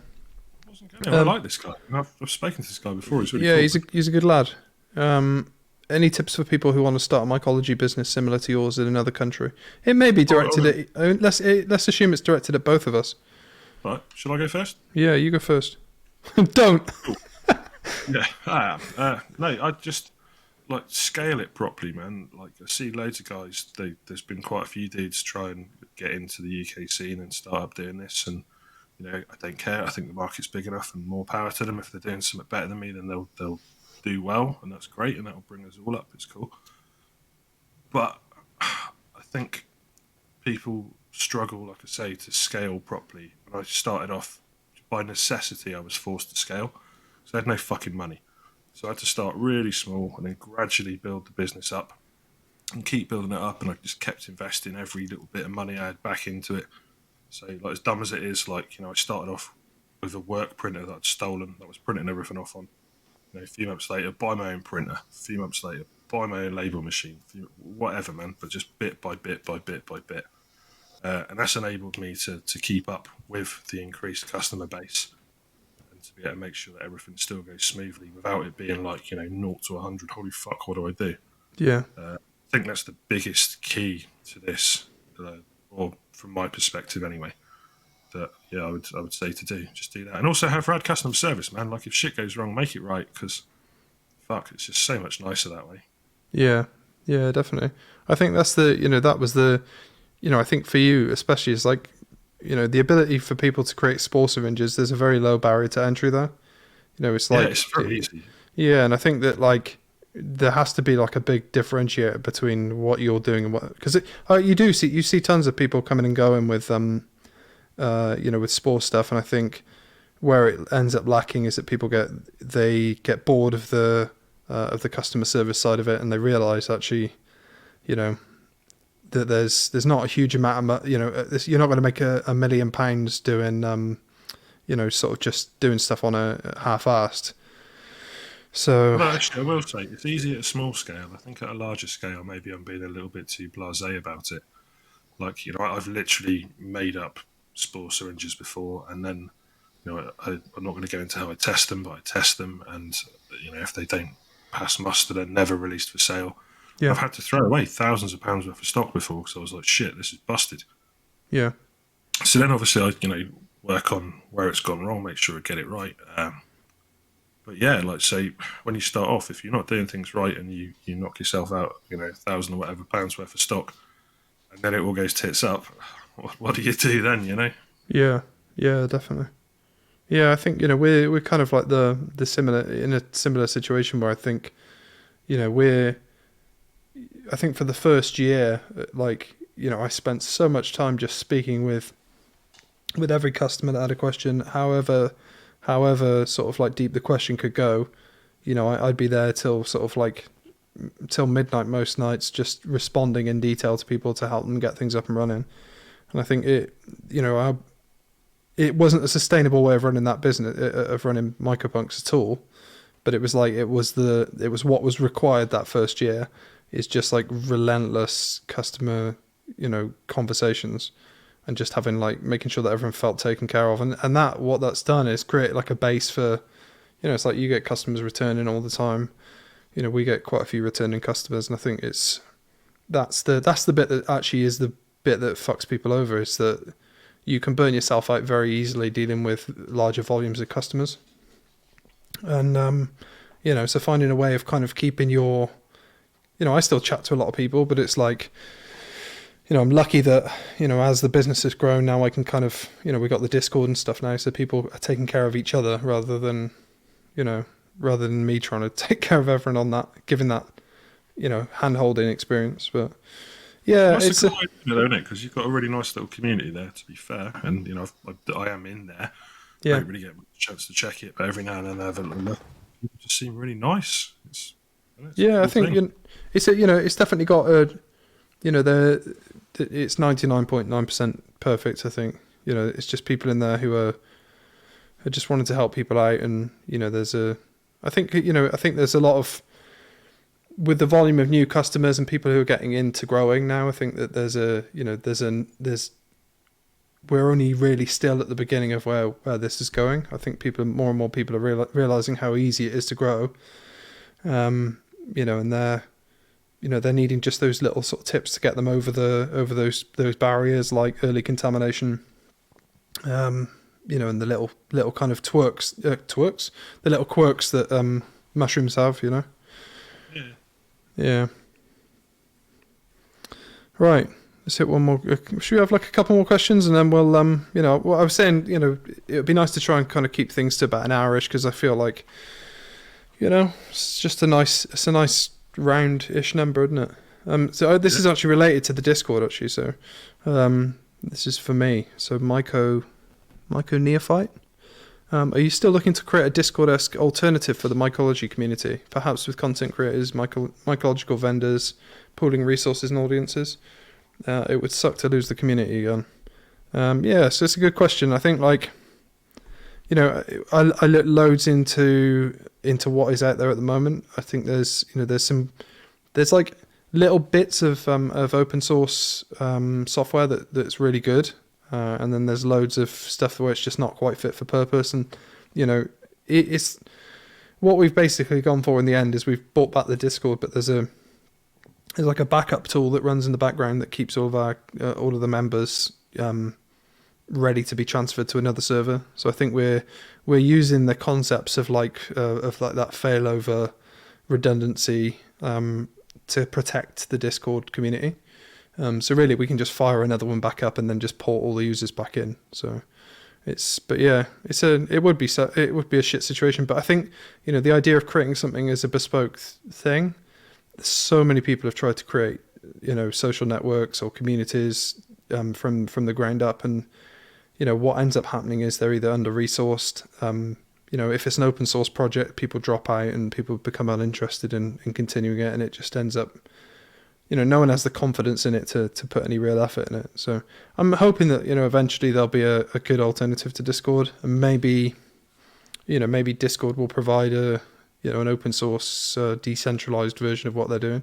I like this guy. I've spoken to this guy before. He's really cool. He's a good lad. Any tips for people who want to start a mycology business similar to yours in another country? It may be directed at. Let's assume it's directed at both of us. Right. Shall I go first? Yeah, you go first. Don't. Cool. Yeah, I am. No, I just scale it properly, man. Like, I see loads of guys. There's been quite a few dudes try and get into the UK scene and start up doing this, and I don't care. I think the market's big enough, and more power to them. If they're doing something better than me, then they'll do well, and that's great, and that'll bring us all up. It's cool. But I think people struggle, like I say, to scale properly. When I started off, by necessity, I was forced to scale. So I had no fucking money. So I had to start really small and then gradually build the business up and keep building it up. And I just kept investing every little bit of money I had back into it. So, like, as dumb as it is, I started off with a work printer that I'd stolen, that was printing everything off on. A few months later, buy my own printer. A few months later, buy my own label machine. Whatever, man. But just bit by bit by bit by bit. And that's enabled me to keep up with the increased customer base and to be able to make sure that everything still goes smoothly without it being like, 0 to 100. Holy fuck, what do I do? Yeah. I think that's the biggest key to this, or from my perspective anyway. That I would say to do. Just do that. And also have rad customer service, man. Like if shit goes wrong, make it right, because fuck, it's just so much nicer that way. Yeah, definitely. I think that's that was the, I think for you especially is like, the ability for people to create spore syringes, there's a very low barrier to entry there. It's like... Yeah, it's very easy. Yeah, and I think that like there has to be like a big differentiator between what you're doing and what... Because you see tons of people coming and going with, with spore stuff, and I think where it ends up lacking is that people get bored of the customer service side of it, and they realise actually, that there's not a huge amount of, you're not going to make £1 million doing, sort of just doing stuff on a half-assed. So, well, actually, I will say it's easy at a small scale. I think at a larger scale, maybe I'm being a little bit too blasé about it. Like, I've literally made up spore syringes before, and then, I'm not going to go into how I test them, but I test them, and if they don't pass muster, they're never released for sale. Yeah. I've had to throw away thousands of pounds worth of stock before because I was like, shit, this is busted. Yeah. So then obviously I, work on where it's gone wrong, make sure I get it right. But yeah, like say, when you start off, if you're not doing things right and you knock yourself out, 1,000 or whatever pounds worth of stock, and then it all goes tits up, what do you do then, Yeah, definitely. Yeah, I think, we're kind of like in a similar situation where I think, I think for the first year, like, I spent so much time just speaking with every customer that had a question, however sort of like deep the question could go. I'd be there till sort of like till midnight most nights, just responding in detail to people to help them get things up and running. And I think it wasn't a sustainable way of running that business, of running MycoPunks at all. But it was like it was what was required that first year. Is just like relentless customer, conversations, and just having like making sure that everyone felt taken care of, and what that's done is create like a base for, it's like you get customers returning all the time. We get quite a few returning customers, and I think that's the bit that actually is the bit that fucks people over, is that you can burn yourself out very easily dealing with larger volumes of customers, and so finding a way of kind of keeping your... I still chat to a lot of people, but it's like, I'm lucky that, as the business has grown now, I can kind of, we got the Discord and stuff now, so people are taking care of each other rather than me trying to take care of everyone on that, giving that, hand-holding experience. But yeah, it's a good idea, though, isn't it? Because you've got a really nice little community there, to be fair, and I am in there. Yeah. I don't really get a chance to check it, but every now and then I have a little look. People just seem really nice. I think it's definitely got a, it's 99.9% perfect. I think it's just people in there who are just wanting to help people out, and I think there's a lot of, with the volume of new customers and people who are getting into growing now. I think that we're only really still at the beginning of where this is going. I think more and more people are realizing how easy it is to grow. And they're needing just those little sort of tips to get them over those barriers, like early contamination, and the little kind of the little quirks that mushrooms have, Yeah. Right. Let's hit one more. Should we have like a couple more questions, and then we'll what I was saying, it would be nice to try and kind of keep things to about an hour-ish, because I feel like, it's a nice round-ish number, isn't it? So this is actually related to the Discord, actually. So this is for me. So Myco Neophyte. Are you still looking to create a Discord-esque alternative for the mycology community, perhaps with content creators, mycological vendors, pooling resources and audiences? It would suck to lose the community again. So it's a good question. I think, like, you know, I look loads into what is out there at the moment. I think there's like little bits of open source software that's really good, and then there's loads of stuff where it's just not quite fit for purpose. And you know, it's what we've basically gone for in the end is we've brought back the Discord, but there's like a backup tool that runs in the background that keeps all of the members ready to be transferred to another server. So I think we're using the concepts of like that failover redundancy to protect the Discord community. So really we can just fire another one back up and then just port all the users back in. So it would be a shit situation. But I think, you know, the idea of creating something as a bespoke thing, so many people have tried to create, you know, social networks or communities from the ground up, and you know what ends up happening is they're either under-resourced. You know, if it's an open source project, people drop out and people become uninterested in continuing it, and it just ends up, you know, no one has the confidence in it to put any real effort in it. So I'm hoping that, you know, eventually there'll be a good alternative to Discord, and maybe Discord will provide an open source decentralized version of what they're doing.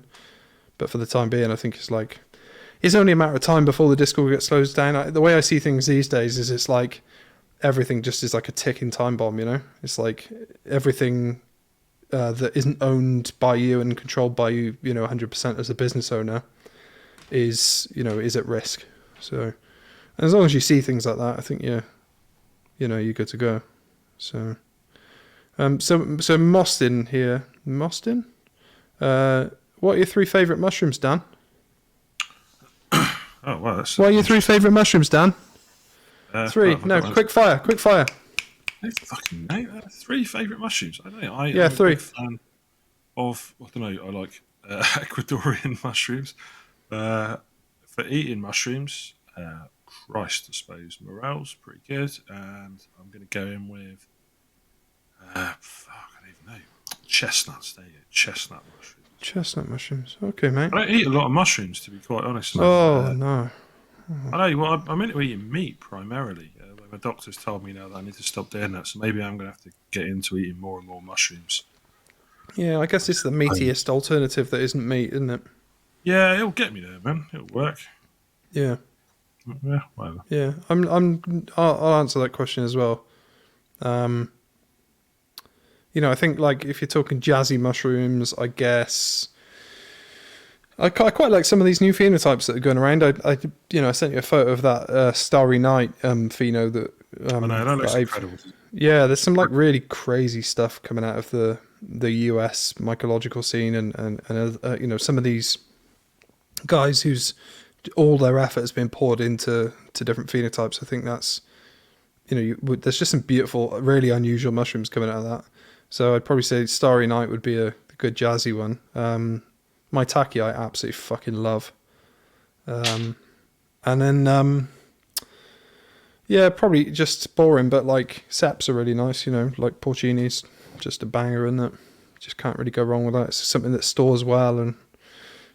But for the time being, I think it's only a matter of time before the Discord gets closed down. The way I see things these days is it's like everything just is like a ticking time bomb, you know? It's like everything that isn't owned by you and controlled by you, you know, 100% as a business owner is at risk. So as long as you see things like that, I think, you're good to go. So Mostin here. Mostin? What are your 3 favourite mushrooms, Dan? Oh, wow. What are your 3 favourite mushrooms, Dan? 3. No, quick fire. I fucking know. 3 favourite mushrooms. I don't know. I'm 3. A big fan of, I don't know, I like Ecuadorian mushrooms. For eating mushrooms, Christ, I suppose morels, pretty good. And I'm going to go in with, I don't even know, chestnuts. There you go, chestnut mushrooms. Chestnut mushrooms. Okay, mate. I don't eat a lot of mushrooms, to be quite honest. Oh, no. I know. Well, I'm into eating meat primarily. My doctor's told me now that I need to stop doing that, so maybe I'm going to have to get into eating more and more mushrooms. Yeah, I guess it's the meatiest alternative that isn't meat, isn't it? Yeah, it'll get me there, man. It'll work. Yeah. Yeah, whatever. Yeah, I'll answer that question as well. You know, I think like if you're talking jazzy mushrooms, I guess I quite like some of these new phenotypes that are going around. I sent you a photo of that Starry Night pheno that. I know, that looks incredible. Yeah, there's some like really crazy stuff coming out of the US mycological scene, and some of these guys whose all their effort has been poured into different phenotypes. I think that's, there's just some beautiful, really unusual mushrooms coming out of that. So I'd probably say Starry Night would be a good jazzy one. Maitake I absolutely fucking love. And then, probably just boring, but like Seps are really nice, like Porcini's just a banger, isn't it? Just can't really go wrong with that. It's something that stores well and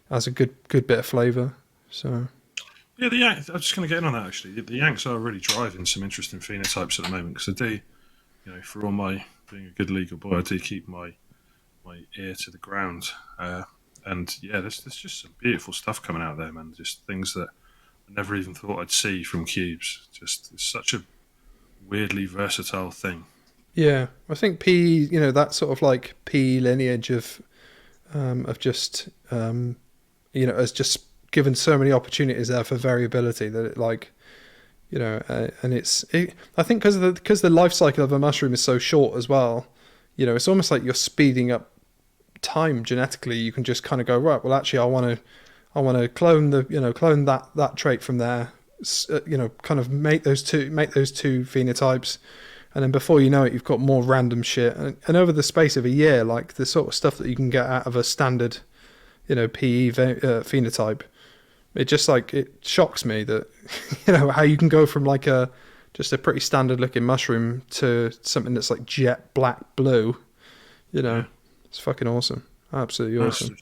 has a good bit of flavour. So yeah, the Yanks, I'm just going to get in on that actually. The Yanks are really driving some interesting phenotypes at the moment, because I do, for all my being a good legal boy, I do keep my ear to the ground. And yeah, there's just some beautiful stuff coming out there, man. Just things that I never even thought I'd see from cubes. Just it's such a weirdly versatile thing. Yeah, I think P, that sort of like P lineage of just, has just given so many opportunities there for variability that it like, and I think because the life cycle of a mushroom is so short as well, it's almost like you're speeding up time genetically. You can just kind of go, right, well actually I want to clone clone that trait from there, kind of make those two phenotypes, and then before you know it you've got more random shit, and over the space of a year, like the sort of stuff that you can get out of a standard PE phenotype, it just like it shocks me that how you can go from like just a pretty standard looking mushroom to something that's like jet black blue. Yeah. It's fucking awesome. Absolutely awesome.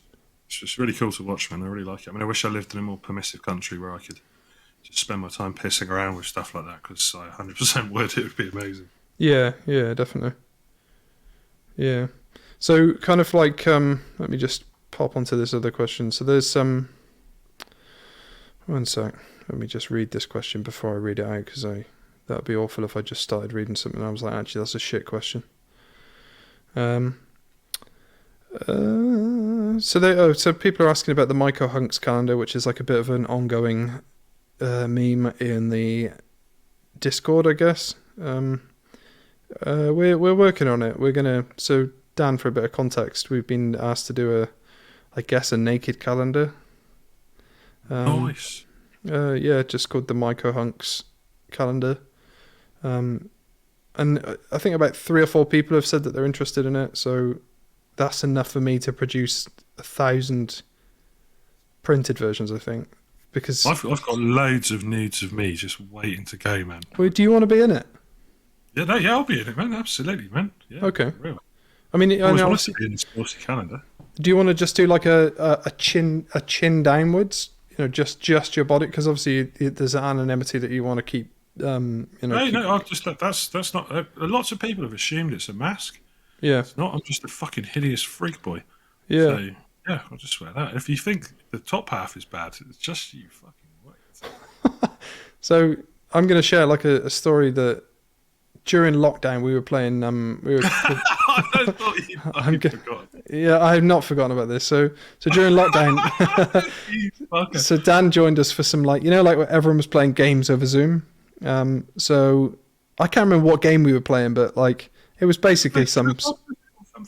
It's just really cool to watch, man. I really like it. I mean, I wish I lived in a more permissive country where I could just spend my time pissing around with stuff like that, because I 100% would. It would be amazing. Yeah, yeah, definitely. Yeah. So kind of like, let me just pop onto this other question. So there's one sec. Let me just read this question before I read it out, because that'd be awful if I just started reading something and I was like, actually, that's a shit question. So people are asking about the MycoPunks calendar, which is like a bit of an ongoing meme in the Discord, I guess. We're working on it. So Dan, for a bit of context, we've been asked to do a naked calendar. Nice. Yeah, just called the MycoPunks calendar. And I think about 3 or 4 people have said that they're interested in it. So that's enough for me to produce 1,000 printed versions, I think. Because I've got loads of nudes of me just waiting to go, man. Well, do you want to be in it? Yeah, I'll be in it, man. Absolutely, man. Yeah, okay. Real. I mean, I always wanted to be in this sporty calendar. Do you want to just do like a chin downwards? Just your body, because obviously there's an anonymity that you want to keep. No, that's not. Lots of people have assumed it's a mask. Yeah. It's not. I'm just a fucking hideous freak boy. Yeah. So, yeah, I'll just swear that. If you think the top half is bad, it's just you fucking wait. So I'm going to share like a story that during lockdown we were playing. I thought you forgot. Yeah, I have not forgotten about this. So during lockdown, so Dan joined us for some like where everyone was playing games over Zoom. So I can't remember what game we were playing, but like it was basically some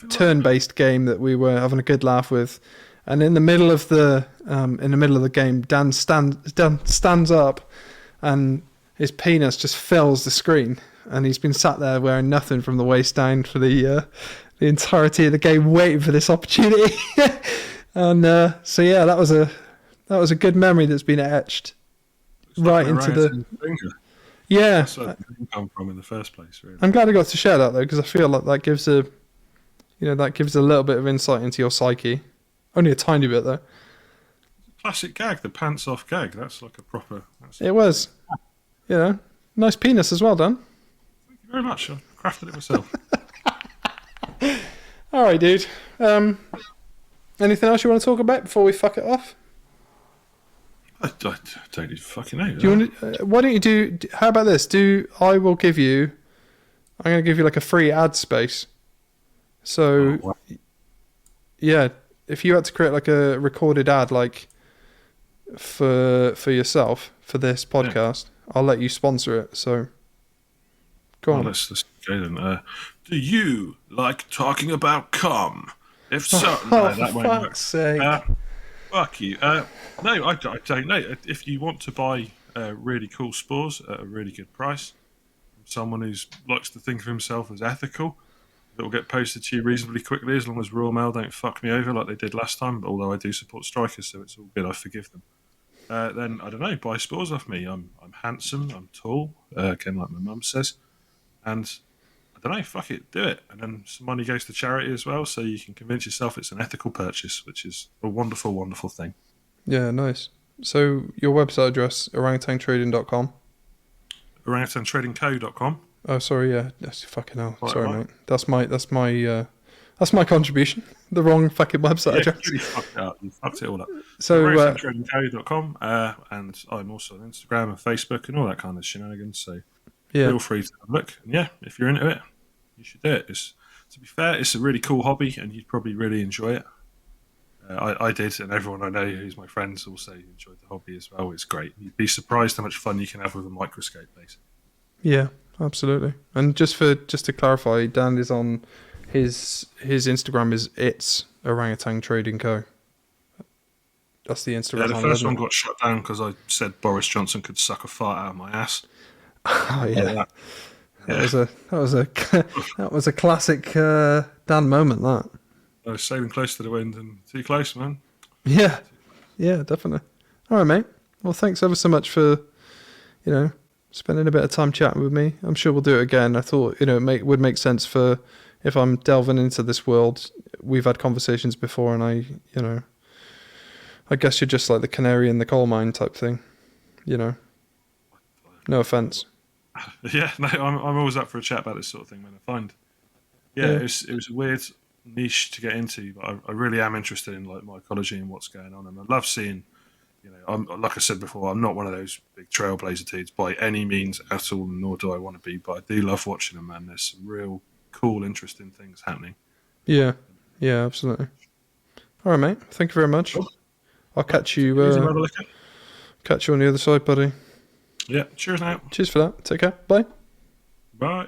turn-based game that we were having a good laugh with. And in the middle of the game, Dan stands up, and his penis just fills the screen, and he's been sat there wearing nothing from the waist down for the entirety of the game, waiting for this opportunity. And so yeah, that was a good memory that's been etched right into the finger. Yeah. That's where it didn't come from in the first place, really. I'm glad I got to share that though, because I feel like that gives a little bit of insight into your psyche. Only a tiny bit though. Classic gag, the pants off gag. That's like a proper. It was. Nice penis as well, Dan. Thank you very much. I crafted it myself. All right, dude. Anything else you want to talk about before we fuck it off? I don't even fucking know. Do you want to, why don't you do? How about this? I'm going to give you like a free ad space. So, yeah, if you had to create like a recorded ad, like for yourself for this podcast, I'll let you sponsor it. So, go on. Let's go then. Do you like talking about cum? If so, for fuck's sake. Fuck you. No, I don't know. If you want to buy really cool spores at a really good price from someone who likes to think of himself as ethical, that will get posted to you reasonably quickly, as long as Royal Mail don't fuck me over like they did last time. Although I do support strikers, so it's all good. I forgive them. Then I don't know. Buy spores off me. I'm handsome. I'm tall. Again, like my mum says, and I don't know. Fuck it, do it. And then some money goes to charity as well, so you can convince yourself it's an ethical purchase, which is a wonderful, wonderful thing. Yeah, nice. So your website address, orangutantrading.com. Orangutantradingco.com. Oh, sorry, yeah. That's fucking hell. Right, sorry, right. mate. That's my contribution. The wrong fucking website address. You fucked it up. You fucked it all up. So, orangutantradingco.com, and I'm also on Instagram and Facebook and all that kind of shenanigans. So feel free to have a look. And yeah, if you're into it, you should do it. To be fair, it's a really cool hobby, and you'd probably really enjoy it. I did, and everyone I know who's my friends also enjoyed the hobby as well. It's great. You'd be surprised how much fun you can have with a microscope, basically. Yeah, absolutely. And just to clarify, Dan is on his Instagram is It's Orangutan Trading Co. That's the Instagram. Yeah, the first one got shut down because I said Boris Johnson could suck a fart out of my ass. Oh yeah, that was a classic Dan moment. That I was sailing close to the wind and too close, man. Yeah, definitely. All right, mate. Well, thanks ever so much for spending a bit of time chatting with me. I'm sure we'll do it again. I thought it would make sense for if I'm delving into this world. We've had conversations before, and I guess you're just like the canary in the coal mine type thing. No offense. Yeah, no, I'm always up for a chat about this sort of thing, man. I find, Yeah. it was a weird niche to get into, but I really am interested in like mycology and what's going on, and I love seeing. I'm like I said before, I'm not one of those big trailblazer dudes by any means at all, nor do I want to be. But I do love watching them, man. There's some real cool, interesting things happening. Yeah. Yeah, absolutely. All right, mate. Thank you very much. Cool. I'll catch you. Easy, brother. Catch you on the other side, buddy. Yeah. Cheers now. Cheers for that. Take care. Bye. Bye.